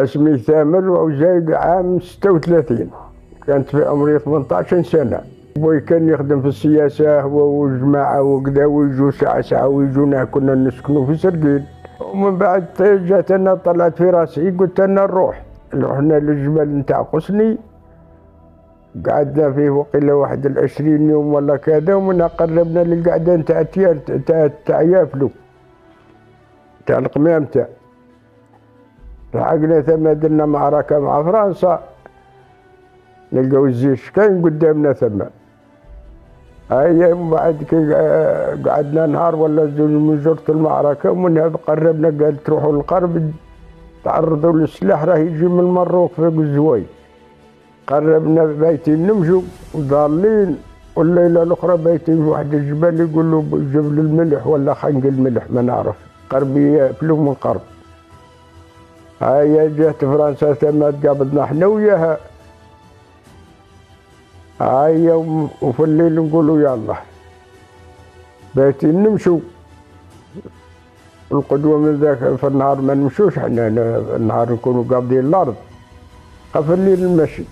اسمي ثامر وزايد عام 36. كانت في عمري 18 سنة. بوي كان يخدم في السياسة هو والجماعة وكذا، ويجوا ساعة ويجونا، كنا نسكنوا في سرقين. ومن بعد جات أنا طلعت في راسي قلت أنا نروح. رحنا للجبل نتاع قسني، قعدنا فيه وقيلا 21 يوم ولا كذا، ومن قربنا للقعدة نتاع تاع يافلو تاع القمامتة. لحقنا ثم درنا معركة مع فرنسا، نلقاو الجيش كاين قدامنا ثم. هاي من بعد كي قعدنا نهار ولا زوج من جرة المعركة، ومن قربنا قال تروحوا للقرب تعرضوا للسلاح راه يجي من المروك فوق الزواي. قربنا بايتين نمشوا ضالين، والليلة الأخرى بايتين في واحد الجبل يقولوا جبل الملح ولا خنق الملح ما نعرف، قرب ياكلوا من قرب. هاي جات فرنسا ثم تقابلنا احنا وياها. هاي وفي الليل نقولوا يلا بايتين نمشوا. القدوة من ذاك في النهار ما نمشوش، حنا النهار نكونوا قابضين الأرض، في الليل المشي.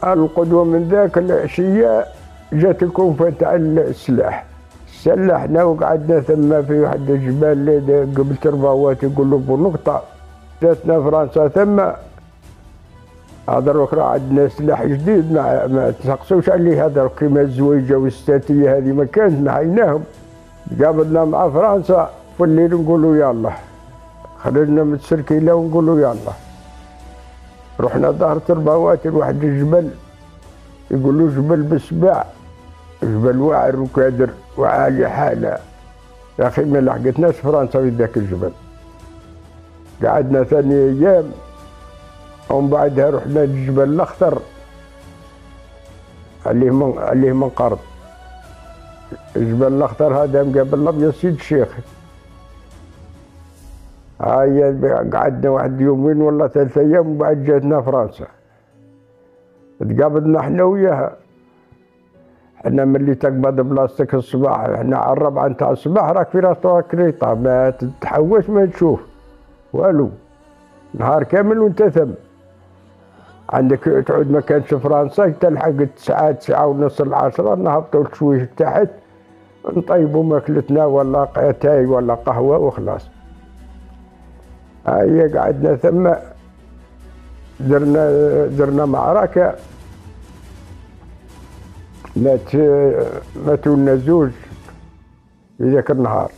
القدوة من ذاك العشية جات الكونفة تاع السلاح، سلحنا وقعدنا ثم في واحد الجبال قبل ترباوات يقولوا بنقطة. جاتنا فرنسا ثم هذا راه عندنا سلاح جديد ما تسقسوش عليه، هذا كيما الزويجة والستاتية هذه ما كانت نحيناهم. قابلنا مع فرنسا في الليل نقولوا يلا، خرجنا من السركيلة ونقولوا يلا. رحنا ظهر ترباوات لواحد الجبل يقولوا جبل بسباع، جبل واعر وكادر وعالي حالة. يا أخي ما لحقتناش فرنسا في ذاك الجبل. قعدنا ثاني أيام، ومن بعدها رحنا للجبل الأخضر عليه من قرب. الجبل الأخضر هذا مقابل الأبيض سيد الشيخ. هاي قعدنا واحد يومين ولا 3 أيام، وبعد جاتنا فرنسا. تقابلنا احنا وياها. احنا ملي تقبض بلاصتك الصباح، احنا على 4 نتاع الصباح راك في راس كريطة، ما تتحوش ما تشوف والو، نهار كامل وانت ثم. عندك تعود ما كانش فرنسا، تلحق 9 9 ونص 10 نهبطوا شويه تحت نطيبوا ماكلتنا ولا اتاي ولا قهوة وخلاص. هاي قعدنا ثم درنا معركة، ماتوا لنا زوج في ذاك النهار.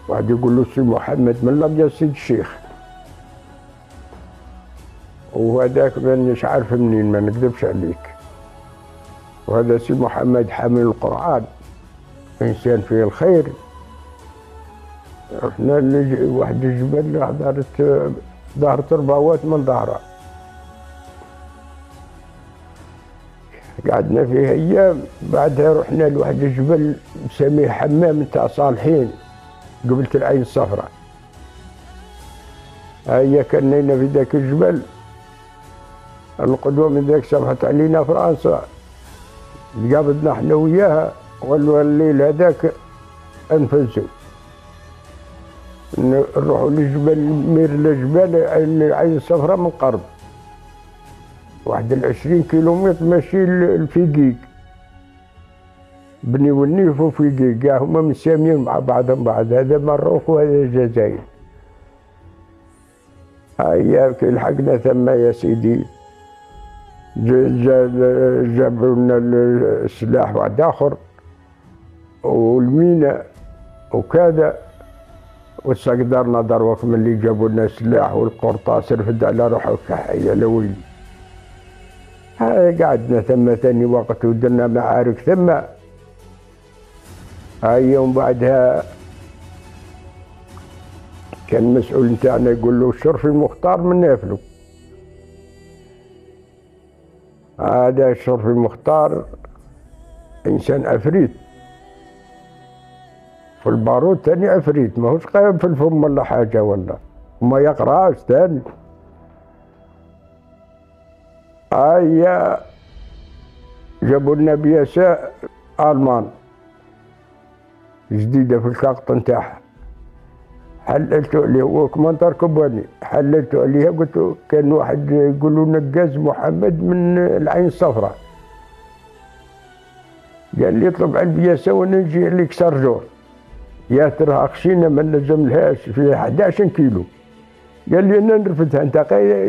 واحد يقول له سي محمد من الأبيض سيد الشيخ، وهذاك مانيش عارف منين ما نكذبش عليك. وهذا سي محمد حامل القرآن، إنسان فيه الخير. رحنا لواحد الجبل ظهر ترباوات من ظهره، قعدنا فيه أيام. بعدها رحنا لواحد الجبل مسميه حمام تاع صالحين قبلة العين الصفراء. هيا كنينا في ذاك الجبل. القدوة من ذاك سمحت علينا فرنسا، قابلنا احنا وياها، قالوا الليل هذاك انفذوا نروحوا للجبل، مير للجبال العين الصفراء من قرب 21 كيلومتر ماشي الفيقيق. بني والنيف وفيقيق هما مساميين مع بعضهم بعض، هذا مروك وهذا الجزائر. هيا كي لحقنا ثم يا سيدي جابوا لنا السلاح واحد اخر والمينا وكذا، واستقدرنا دروك ملي جابوا لنا السلاح والقرطاس رفد على روحه كحية لويلي. هاي قعدنا ثم ثاني وقت ودرنا معارك ثم. هاي يوم بعدها كان المسؤول نتاعنا يقول له الشرفي المختار من نافلو. هذا الشرفي المختار إنسان عفريت، في البارود ثاني عفريت، ماهوش قايم في الفم ولا حاجة ولا وما يقراش ثاني. هيا جابوا لنا بياسة ألمان جديدة في الكاقط نتاعها. حللته عليه، هو كمانتر كباني، حللته عليها قلت له كان واحد يقولوا نقاز محمد من العين الصفراء، قال لي اطلب البياسه وانا نجي عليك سرجور، يا ترى خشينا ما نلزملهاش في 11 كيلو، قال لي انا نرفدها انت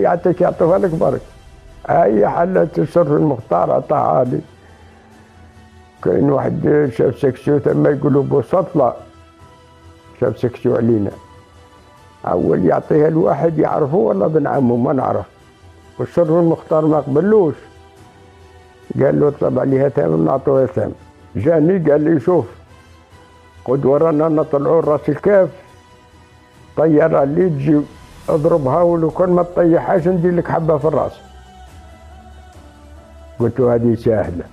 يعطيك يعطوها لك برك. هاي حلت السر المختار عطاها لي. كاين واحد شاف سكسيو ثم يقولوا بوسطلة، شاف سكسيو علينا، اول يعطيها الواحد يعرفه والله بن عمه ما نعرف، والسر المختار ما قبلوش، قال له اطلب عليها ثمن نعطوها ثمن. جاني قال لي شوف قد ورانا نطلعوا راس الكاف، طيارة اللي تجي اضربها ولو كان ما تطيحهاش ندير لك حبة في الراس. قلت له هذه سهلة.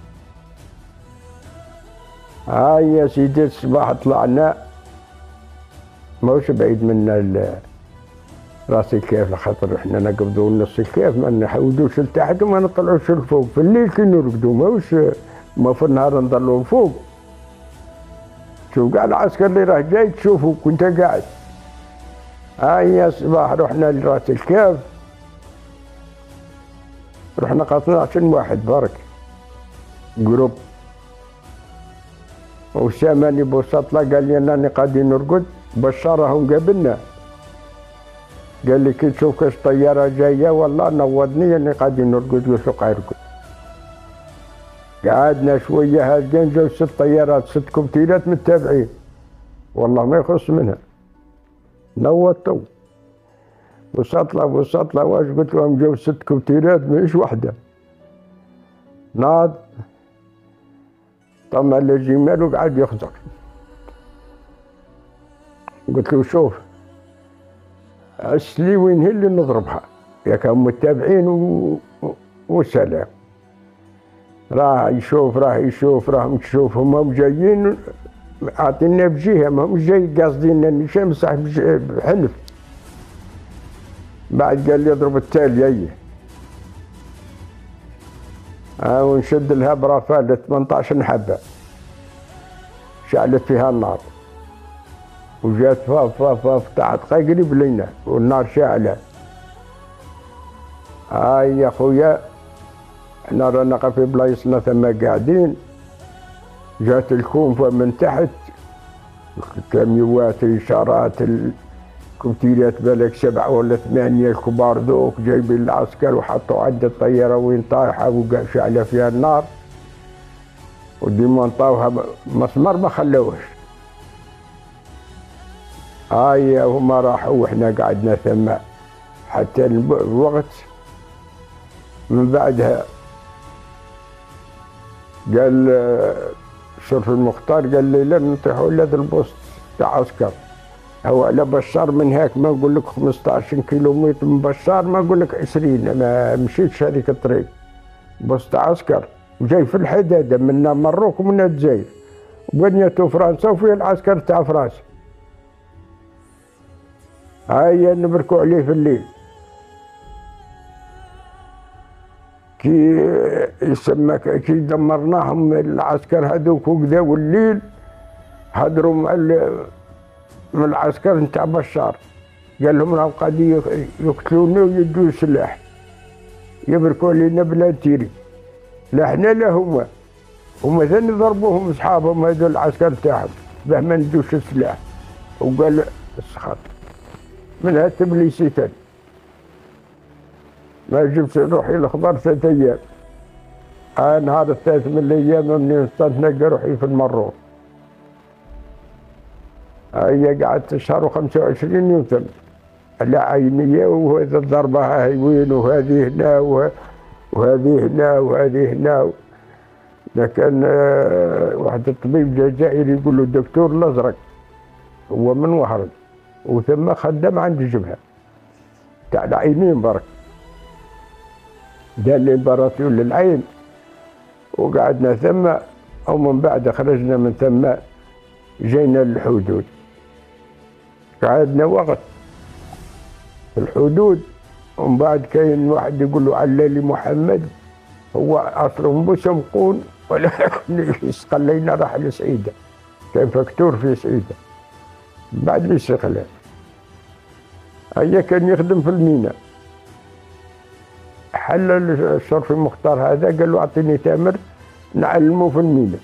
هاي يا سيدي الصباح طلعنا، ماهوش بعيد منا راس الكيف، لخاطر احنا نقبضوا نص الكيف ما نحودوش لتحت وما نطلعوش لفوق، في الليل كي نرقدوا ماهوش ما في النهار نضلوا فوق. شوف قاع العسكر اللي راه جاي تشوفه كنت قاعد. هاي يا صباح رحنا لراس الكيف، رحنا قاطنا 20 واحد برك جروب، وساماني بوسطلة قال لي انني قاعدي نرقد، بشرهم قابلنا قال لي كي تشوف كاش طيارة جاية والله نوضني اني قاعدي نرقد وسوق يرقد. قعدنا شوية هادين جاو 6 طيارات 6 كوبتيرات متابعين، والله ما يخص منها، نوضتو بوسطلة واش قلت لهم جاو 6 كوبتيرات ماهيش وحدة. ناض طمع الجمال وقعد يخزر، قلت له شوف اسلي وين هي اللي نضربها، يا كانوا متابعين وسلام. راه يشوف راهم تشوف هم جايين عاطينا بجهه، ماهمش جاي قاصدين اني شمس بحنف. بعد قال لي اضرب التالي ونشد لها برافال 18 حبه، شعلت فيها النار وجات فاف تحت قريب لينا والنار شاعله. هاي يا خويا احنا رانا في بلايصنا ثم قاعدين، جات الكونفه من تحت، الكاميوات الاشارات الكوبتيرات بالك 7 ولا 8 الكبار ذوك جايبين العسكر وحطوا عدة طياره وين طايحه وقع شعله فيها النار، وديما نطاوها مسمار ما خلوش. هاي هما راحوا واحنا قعدنا ثم حتى الوقت. من بعدها قال شرف المختار قال لي لن نطيحوا الا ذا البوسط تاع عسكر، هو على بشار من هاك ما نقول لك 15 كيلومتر من بشار، ما نقول لك 20، ما مشيتش هذيك الطريق، بوسط عسكر جاي في الحداده منا مروك ومنا الجزائر، وبنيته فرنسا وفيه العسكر تاع فرنسا. هيا نبركوا عليه في الليل، كي يسمى كي دمرناهم العسكر هذوك وكذا، والليل هدروا من العسكر نتاع بشار، قال لهم راهم قاعدين يقتلوني ويدوا سلاح، يبركوا علينا بلا تيري، لا احنا لا هما ثاني ضربوهم اصحابهم هذول العسكر تاعهم باه ما ندوش السلاح. وقال السخط منها تبليسي ثاني، ما جبت روحي الخبر 3 ايام. نهار الثالث من الايام مني وصلت نلقى روحي في المرور. هي قعدت شهر و25 يوم ثم على عينيا، وهذا الضربه هاي وين وهذه هنا وهذه هنا وهذه هنا. لكن واحد الطبيب جزائري يقول له الدكتور الازرق، هو من وهران وثم خدم عند الجبهه تاع العينين برك، دار لي الباراسيول للعين وقعدنا ثم. ومن بعد خرجنا من ثم جينا للحدود، قعدنا وقت في الحدود. ومن بعد كاين واحد يقول له علالي محمد، هو اصله بوسمقون ولكن استقلينا راح لسعيده، كان فكتور في سعيده بعد الاستقلال. هيا كان يخدم في الميناء. حل الشرفي مختار هذا قال له اعطيني تامر نعلمه في الميناء.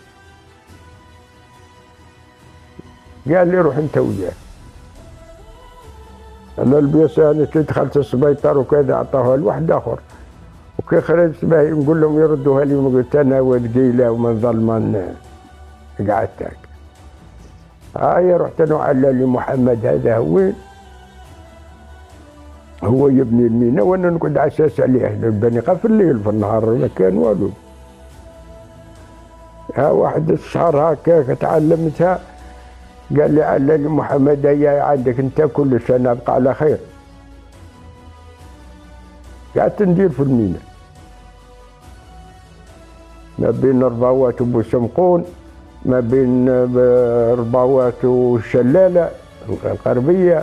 قال لي روح انت وياه. انا البياسه انا كي دخلت السبيطار وكذا عطاوها لواحد اخر، وكي خرجت باهي نقول لهم يردوها لي، قلت انا وثقيله ومن ظلمان قعدت هكا. هاي رحت انا وعلى لي محمد هذا هو يبني الميناء وانا نقعد على اساس عليه بني في الليل، في النهار ما كان والو. ها واحد الشهر هكاك تعلمتها، قال لي على لي محمد هيا عندك انت كل سنه ابقى على خير. قعدت ندير في الميناء ما بين رباوات وبوسمقون، ما بين رباوات والشلالة الغربية،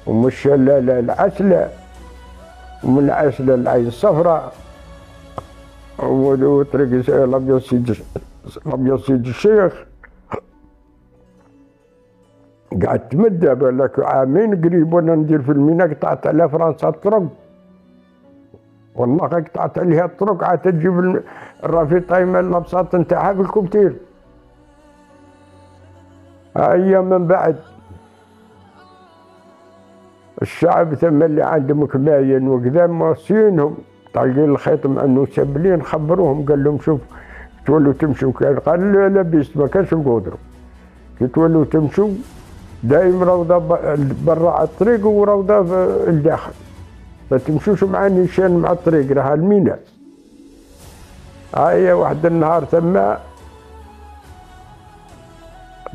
ومن الشلالة العسلة، ومن العسلة العين الصفراء، وطريق الأبيض سيد الشيخ. قعدت مدة بالك عامين قريب وانا ندير في الميناء. قطعت على فرنسا الطرق، والله قطعت عليها الطرق، عاد تجيب الرافطة من الابساط نتاعها في الكوبتير. هيا من بعد الشعب ثم اللي عندهم كماين وكذا موصينهم طالقين الخيط مع المسبلين، خبروهم قال لهم شوف تولوا تمشوا كان، قال لا لبست ما كانش نقدروا، كي تولوا تمشوا دايم روضه برا على الطريق وروضه في الداخل، ما تمشوش مع نيشان مع الطريق راها الميناء. هيا واحد النهار ثم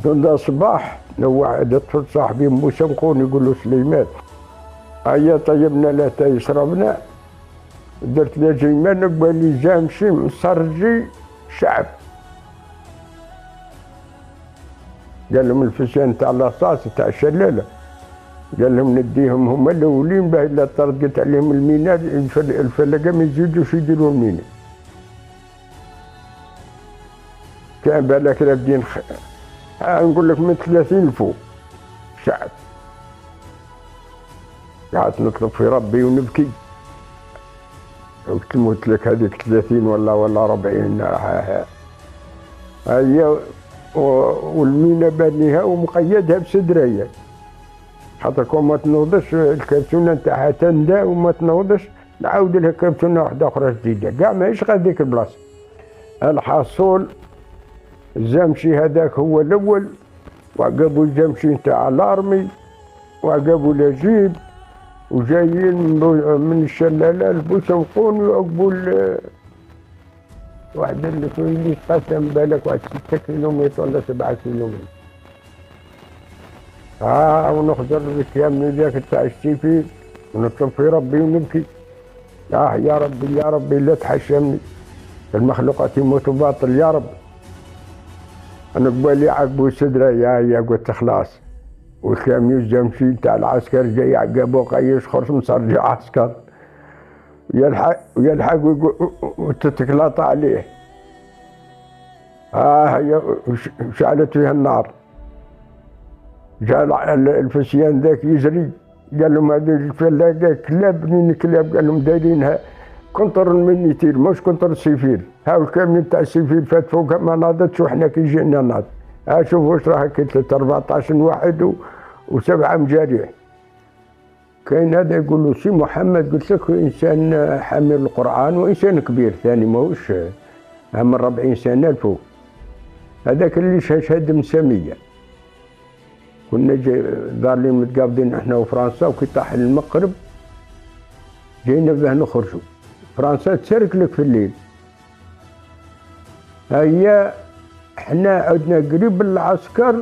دون صباح واحد طفل صاحبي مسمقون يقول له سليمان هيا طيبنا لا يشربنا، درت له جيمان قبالي جا مشي مسرجي شعب. قال لهم الفسيان تاع لاصاص تاع الشلاله، قال لهم نديهم هما الاولين باهي لا طردت عليهم الميناء الفلقه ما يزيدوش يديروا الميناء. كان بالك لابدين نقول لك من 30 لفوق شعب. قعدت نطلب في ربي ونبكي، قلت لك هذيك 30 ولا 40 هي، والمينا بانيها ومقيدها بسدريه، خاطر كون ما تنوضش الكرتونه نتاعها تندى وما تنوضش نعاود لها كرتونه واحده اخرى جديده، كاع ماهيش غير ديك البلاصه. الحصول الزمشي هذاك هو الاول، وعقبوا الزمشي نتاع الارمي، وعقبوا لاجيب، وجايين من الشلاله لبوسمقون، وعقبوا واحد اللي يتقسم بالك واحد 6 كيلومتر ولا 7 كيلومتر. ونخضر الكيام ذاك تاع السيفي ونطلب في ربي ونبكي. يا ربي يا ربي لا تحشمني، المخلوقات يموتوا باطل يا رب. انا قبالي عقبوا سدره يا قلت خلاص، والكيام يزمشي تاع العسكر جاي عقبو قيش خرج مصرجع عسكر يلحق وتتكلاط عليه. هي شعلت فيها النار، جاء الفسيان ذاك يجري، قال لهم هذه الفلاقه كلاب منين كلاب، قال لهم دايرينها كونتر من يطير مش كونتر السيفير. هاو الكاميون تاع السيفير فات فوق ما ناضتش وحنا كي جينا ناض. شوفوا واش راه كتلت 14 واحد وسبعه مجاريح. كاين هذا يقول له سي محمد، قلت لك انسان حامل القران وانسان كبير ثاني ماهوش من 40 سنه لفوق. هذاك اللي شهد مساميه، كنا ظالين متقابضين احنا وفرنسا، وكي طاح المغرب جينا باه نخرجوا، فرنسا تسرك لك في الليل. هيا احنا عدنا قريب العسكر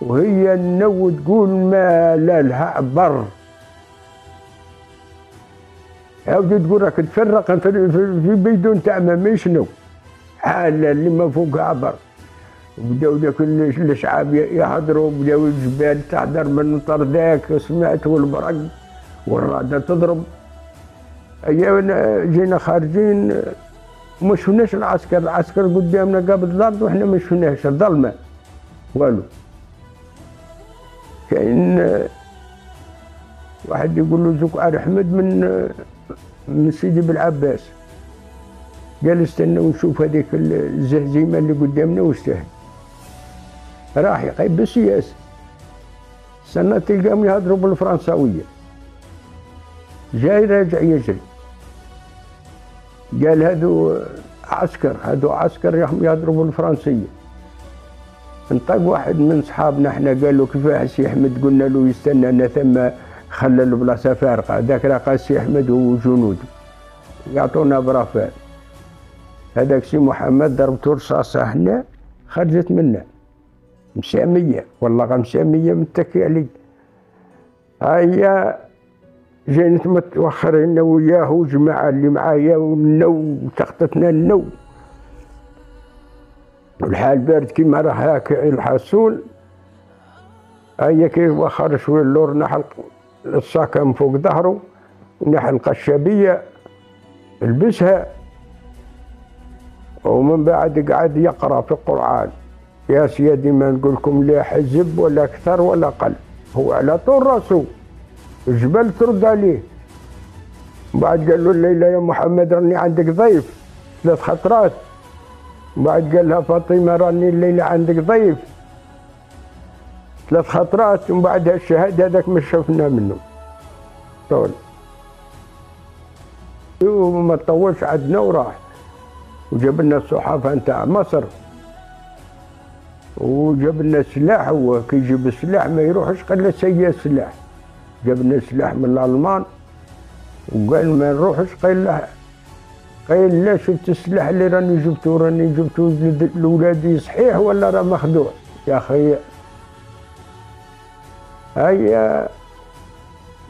وهي النو تقول ما لا لها بر، عاودت تقول راك تفرق في بيدون تاع ما شنو حاله اللي ما فوقها بر. وبداو ذاك الشعاب يهضروا، بداو الجبال تهدر من المطر ذاك، سمعت والبرق والرعده تضرب. جينا خارجين ما شفناش العسكر قدامنا قابض الارض وحنا ما شفناهش، الظلمه والو. كاين واحد يقول له زكار أحمد من سيدي بالعباس. قال استنى ونشوف هذيك الزهزيمة اللي قدامنا وش تهدي. راح يقيم بالسياسة، استنى تلقاهم يهضروا بالفرنساوية، جاي راجع يجري. قال هذو عسكر يهضروا بالفرنسية. انطق واحد من صحابنا احنا قال له كيفاه سي احمد؟ قلنا له يستنى ثم خلى البلاصه فارقه. ذاك راه قال سي احمد وجنوده يعطونا برافان. هذاك سي محمد ضربته رصاصه هنا خرجت منه مساميه، والله مساميه متكي علي. هيا جينا متوخرين وياه وجماعه اللي معايا والنو سقطتنا النو، والحال بارد كيما راه هاك الحاسون. هيا كي وخر شويه اللور نحل الصاكه من فوق ظهره ونحل القشابيه لبسها، ومن بعد قعد يقرا في القران. يا سيدي ما نقول لكم لا حزب ولا اكثر ولا قل، هو على طول راسه الجبل ترد عليه. بعد قال له الليله يا محمد راني عندك ضيف 3 خطرات. بعد قال لها فاطمه راني الليله عندك ضيف 3 خطرات. ومن بعد الشهاد هذاك ما شفنا منه طول. وما طولش عندنا وراح وجاب لنا الصحافه نتاع مصر وجاب لنا السلاح. هو كي يجيب السلاح ما يروحش قال له سيء السلاح. جاب لنا السلاح من الالمان وقال ما نروحش. قال لا شفت السلاح اللي راني جبته لولادي صحيح ولا راه مخدوع يا اخي. هيا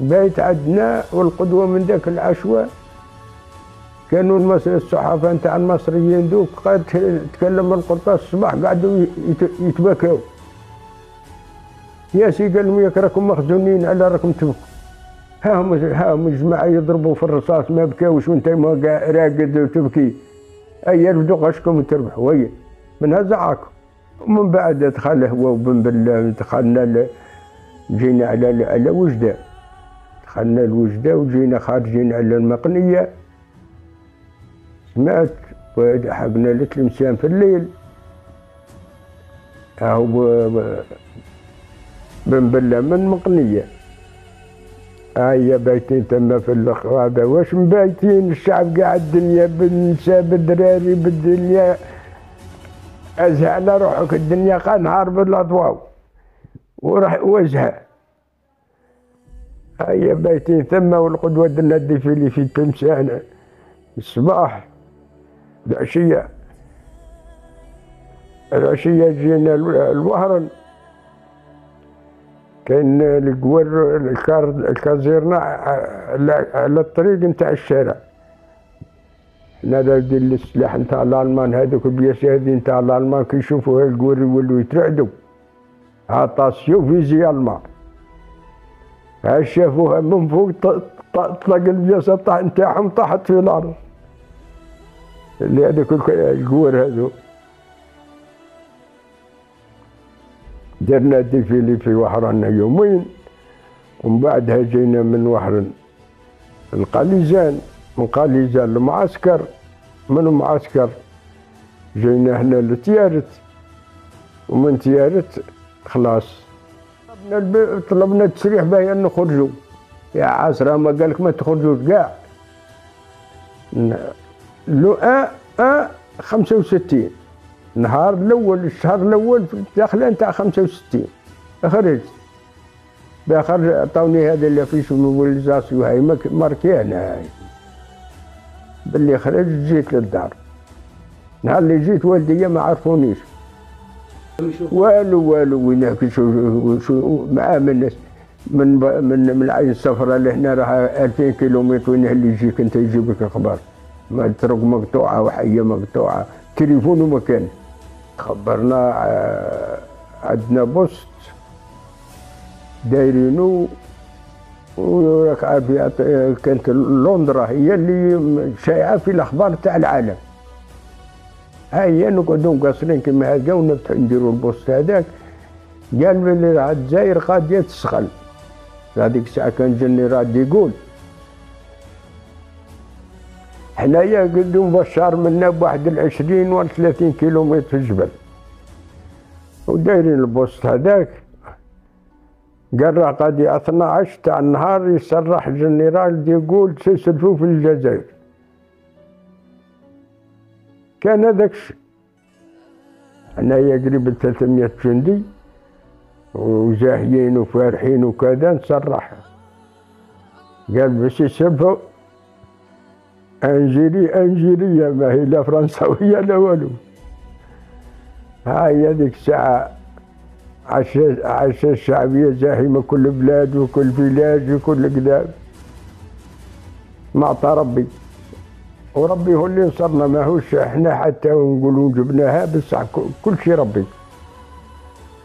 بيت عندنا والقدوه من ذاك العشوة كانوا الصحافه نتاع المصريين دوك قد تكلم القرطاس الصباح قعدوا يتبكوا. يا سي قال لهم ياك راكم مخزونين على راكم تبكوا. هاهم الجماعه يضربوا في الرصاص ما بكاوش وانت راقد وتبكي. هيا رفدوا غشكم وتربحوا. هيا من هزعكم. ومن بعد دخل هو وبن بالله دخلنا جينا على وجده. دخلنا الوجده وجينا خارجين على المقنيه. سمعت حقنا لتلمسان في الليل. هاو بن بالله من مقنيه. هيا بايتين تما في الغابه. واش مبايتين؟ الشعب قاعد الدنيا بالنساء بالدراري بالدنيا ازهى على روحك. الدنيا قاعد نهار بالاضواء وراح وجهه. هيا بايتين ثم والقدوه درنا الديفيلي في تلمسان الصباح. العشيه جينا الوهرن كاين القوار الكازيرنا على الطريق نتاع الشارع. حنا دايرين السلاح نتاع الالمان هذوك البياسي نتاع الالمان كي يشوفوا القوار يولوا يترعدوا. اتاسيو فيزي المان. ها شافوها من فوق طلق البياسه نتاعهم طاحت في الارض. اللي هذوك القوار هذو. درنا ديفيلي في وهران يومين ومن بعدها جينا من وهران القليزان، من قليزان المعسكر، من المعسكر جينا هنا لتيارت، ومن تيارت خلاص طلبنا التسريح باهي نخرجوا. يا عسرة ما قالك ما تخرجوش كاع. لو 65 النهار الاول الشهر الاول في الداخله نتاع 65 خرجت. باخر عطاوني هذا اللي فيش موبيليزاسيون هاي ماركيانه هاي باللي خرجت. جيت للدار. نهار اللي جيت والديا ما عرفونيش والو وينك شو مع من الناس من العين الصفراء لهنا راه 2000 كيلومتر. وين اللي يجيك انت يجيبك اخبار؟ ما طرق مقطوعه وحيه مقطوعه تليفون وما كان. خبرنا عندنا بوست دايرينو وراك عارف كانت لندرا هي اللي شائعه في الاخبار تاع العالم. هيا نقعدوا مقصرين كما هكا ونفتحوا نديروا البوست هذاك. قال بلي راه الجزائر قاضيه تسخن في هذيك الساعة كان جنرال يقول حنايا قدوم بشار منا بواحد 20 ولا 30 كيلومتر في الجبل، ودايرين البوست هذاك. قال راه غادي 12 تاع النهار يصرح جنرال يقول تسلفوا في الجزائر. كان هذاك الشيء. حنايا قريب 300 جندي وزاهيين وفارحين وكذا نصرح. قال باش يسلفوا انجيريه ما هي لا فرنساويه لا والو. هاي هذيك الساعه عشا الشعبيه زاحمه كل بلاد وكل فيلاج وكل كذا. ما عطى ربي، وربي هو اللي نصرنا، ماهوش احنا حتى نقولوا جبناها، بصح كل شيء ربي.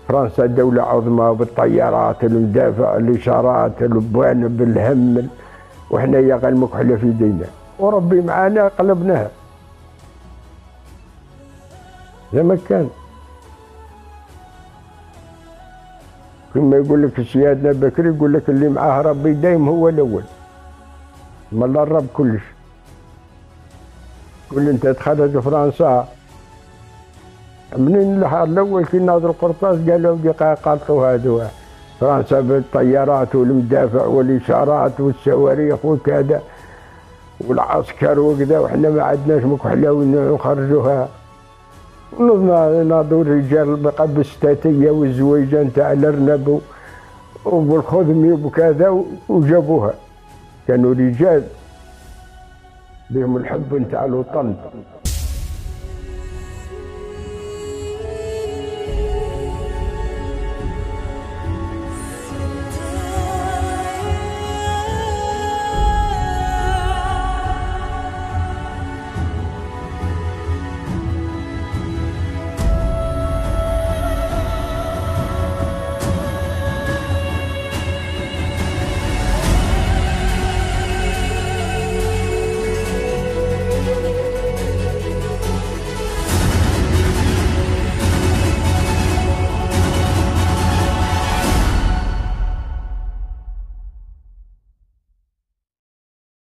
فرنسا دولة عظمى بالطيارات، المدافع، الإشارات، البوانب، الهم، وإحنا يا غير مكحلة في يدينا، وربي معانا قلبناها زي ما كان. كما يقول لك سيادنا بكري، يقول لك اللي معاه ربي دايم هو الأول، مالا الرب كلش. كل أنت تخرج فرنسا منين النهار الاول كي ناظروا القرطاس قالوا بقى قالوا هذو فرنسا بالطيارات والمدافع والاشارات والصواريخ وكذا والعسكر وكذا، وحنا ما عندناش مكحله ونخرجوها. ناضوا الرجال بقى بالستاتيه والزويجه نتاع الارنب وبالخذمي وكذا وجابوها. كانوا رجال بهم الحب نتاع الوطن.